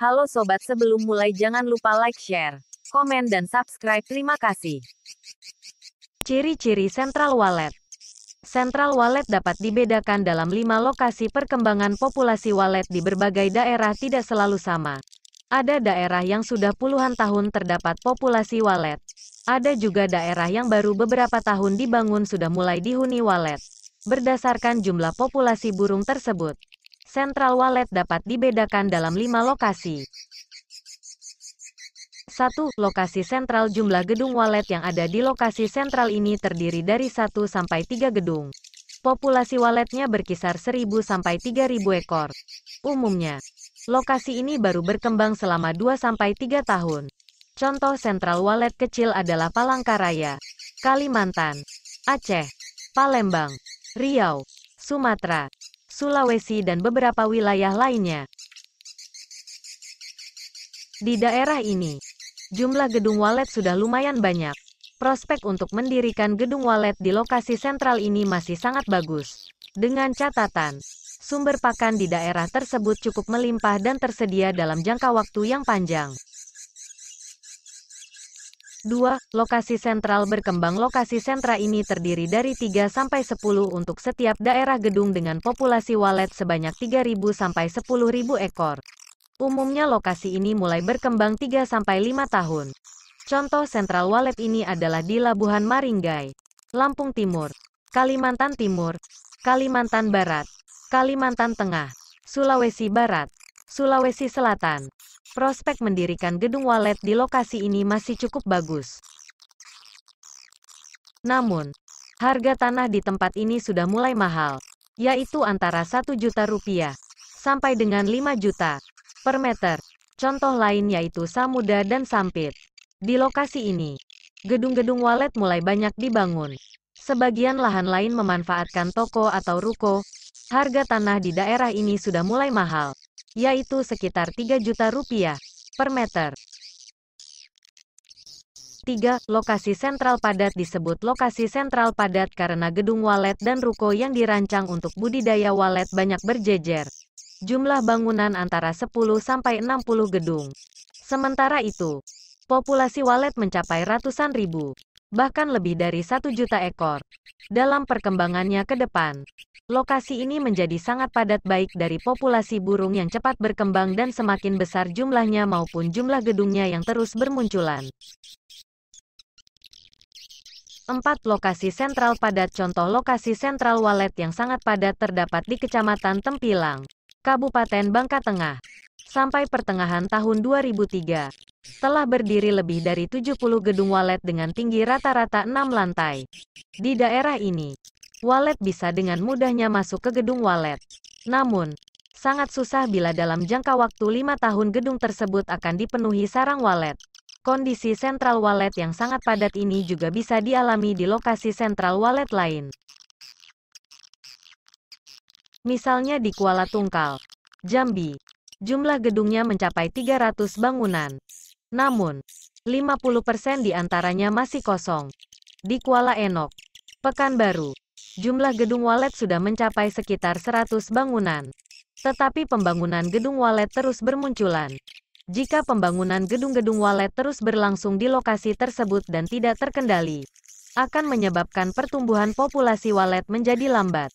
Halo sobat, sebelum mulai jangan lupa like, share, komen dan subscribe. Terima kasih. Ciri-ciri Central Wallet. Central Wallet dapat dibedakan dalam 5 lokasi. Perkembangan populasi wallet di berbagai daerah tidak selalu sama. Ada daerah yang sudah puluhan tahun terdapat populasi wallet. Ada juga daerah yang baru beberapa tahun dibangun sudah mulai dihuni wallet. Berdasarkan jumlah populasi burung tersebut, Central Wallet dapat dibedakan dalam 5 lokasi. 1. Lokasi sentral. Jumlah gedung wallet yang ada di lokasi sentral ini terdiri dari 1 sampai 3 gedung. Populasi walletnya berkisar 1000 sampai 3000 ekor. Umumnya, lokasi ini baru berkembang selama 2 sampai 3 tahun. Contoh Central Wallet kecil adalah Palangkaraya, Kalimantan, Aceh, Palembang, Riau, Sumatera, Sulawesi dan beberapa wilayah lainnya. Di daerah ini, jumlah gedung wallet sudah lumayan banyak. Prospek untuk mendirikan gedung wallet di lokasi sentral ini masih sangat bagus. Dengan catatan, sumber pakan di daerah tersebut cukup melimpah dan tersedia dalam jangka waktu yang panjang. 2. Lokasi sentral berkembang. Lokasi sentra ini terdiri dari 3 sampai 10 untuk setiap daerah gedung dengan populasi wallet sebanyak 3000 sampai 10.000 ekor. Umumnya lokasi ini mulai berkembang 3 sampai 5 tahun. Contoh Central Wallet ini adalah di Labuhan Maringgai, Lampung Timur, Kalimantan Timur, Kalimantan Barat, Kalimantan Tengah, Sulawesi Barat, Sulawesi Selatan. Prospek mendirikan gedung wallet di lokasi ini masih cukup bagus. Namun, harga tanah di tempat ini sudah mulai mahal, yaitu antara 1 juta rupiah sampai dengan 5 juta per meter. Contoh lain yaitu Samuda dan Sampit. Di lokasi ini, gedung-gedung wallet mulai banyak dibangun. Sebagian lahan lain memanfaatkan toko atau ruko. Harga tanah di daerah ini sudah mulai mahal, yaitu sekitar 3 juta rupiah per meter. 3. Lokasi sentral padat. Disebut lokasi sentral padat karena gedung wallet dan ruko yang dirancang untuk budidaya wallet banyak berjejer. Jumlah bangunan antara 10 sampai 60 gedung. Sementara itu, populasi wallet mencapai ratusan ribu, bahkan lebih dari 1 juta ekor. Dalam perkembangannya ke depan, lokasi ini menjadi sangat padat baik dari populasi burung yang cepat berkembang dan semakin besar jumlahnya maupun jumlah gedungnya yang terus bermunculan. 4. Lokasi sentral padat. Contoh lokasi sentral wallet yang sangat padat terdapat di Kecamatan Tempilang, Kabupaten Bangka Tengah. Sampai pertengahan tahun 2003, telah berdiri lebih dari 70 gedung wallet dengan tinggi rata-rata 6 lantai. Di daerah ini, wallet bisa dengan mudahnya masuk ke gedung wallet. Namun, sangat susah bila dalam jangka waktu 5 tahun gedung tersebut akan dipenuhi sarang wallet. Kondisi Central Wallet yang sangat padat ini juga bisa dialami di lokasi Central Wallet lain. Misalnya di Kuala Tungkal, Jambi, jumlah gedungnya mencapai 300 bangunan. Namun, 50% diantaranya masih kosong. Di Kuala Enok, Pekanbaru, jumlah gedung wallet sudah mencapai sekitar 100 bangunan. Tetapi pembangunan gedung wallet terus bermunculan. Jika pembangunan gedung-gedung wallet terus berlangsung di lokasi tersebut dan tidak terkendali, akan menyebabkan pertumbuhan populasi wallet menjadi lambat.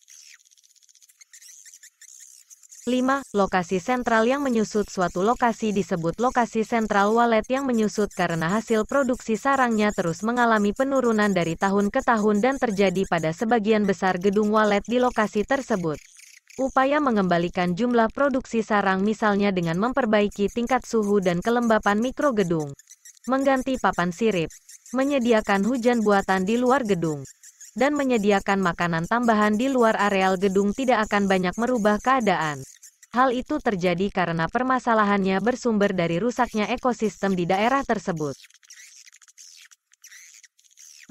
5. Lokasi sentral yang menyusut. Suatu lokasi disebut lokasi sentral wallet yang menyusut karena hasil produksi sarangnya terus mengalami penurunan dari tahun ke tahun dan terjadi pada sebagian besar gedung wallet di lokasi tersebut. Upaya mengembalikan jumlah produksi sarang misalnya dengan memperbaiki tingkat suhu dan kelembapan mikro gedung, mengganti papan sirip, menyediakan hujan buatan di luar gedung, dan menyediakan makanan tambahan di luar areal gedung tidak akan banyak merubah keadaan. Hal itu terjadi karena permasalahannya bersumber dari rusaknya ekosistem di daerah tersebut.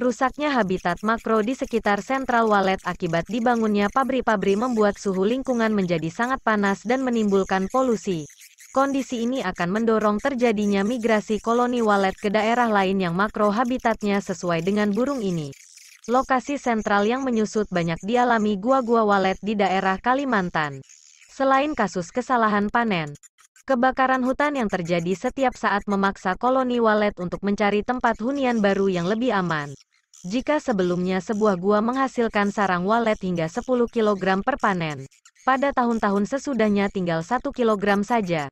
Rusaknya habitat makro di sekitar Central Wallet akibat dibangunnya pabrik-pabrik membuat suhu lingkungan menjadi sangat panas dan menimbulkan polusi. Kondisi ini akan mendorong terjadinya migrasi koloni wallet ke daerah lain yang makro habitatnya sesuai dengan burung ini. Lokasi sentral yang menyusut banyak dialami gua-gua wallet di daerah Kalimantan. Selain kasus kesalahan panen, Kebakaran hutan yang terjadi setiap saat memaksa koloni walet untuk mencari tempat hunian baru yang lebih aman. Jika sebelumnya sebuah gua menghasilkan sarang walet hingga 10 kg per panen, pada tahun-tahun sesudahnya tinggal 1 kg saja.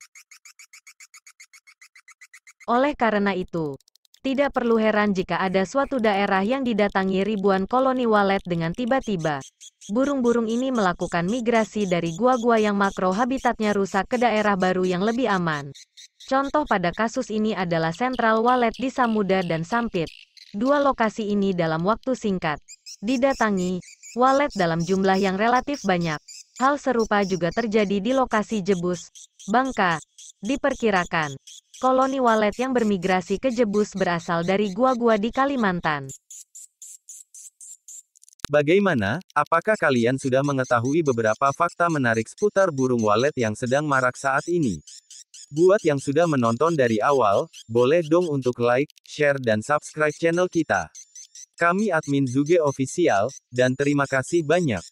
Oleh karena itu, tidak perlu heran jika ada suatu daerah yang didatangi ribuan koloni walet dengan tiba-tiba. Burung-burung ini melakukan migrasi dari gua-gua yang makro habitatnya rusak ke daerah baru yang lebih aman. Contoh pada kasus ini adalah sentral walet di Samudra dan Sampit. Dua lokasi ini dalam waktu singkat didatangi walet dalam jumlah yang relatif banyak. Hal serupa juga terjadi di lokasi Jebus, Bangka. Diperkirakan, koloni walet yang bermigrasi ke Jebus berasal dari gua-gua di Kalimantan. Bagaimana? Apakah kalian sudah mengetahui beberapa fakta menarik seputar burung walet yang sedang marak saat ini? Buat yang sudah menonton dari awal, boleh dong untuk like, share dan subscribe channel kita. Kami admin Zuge Official, dan terima kasih banyak.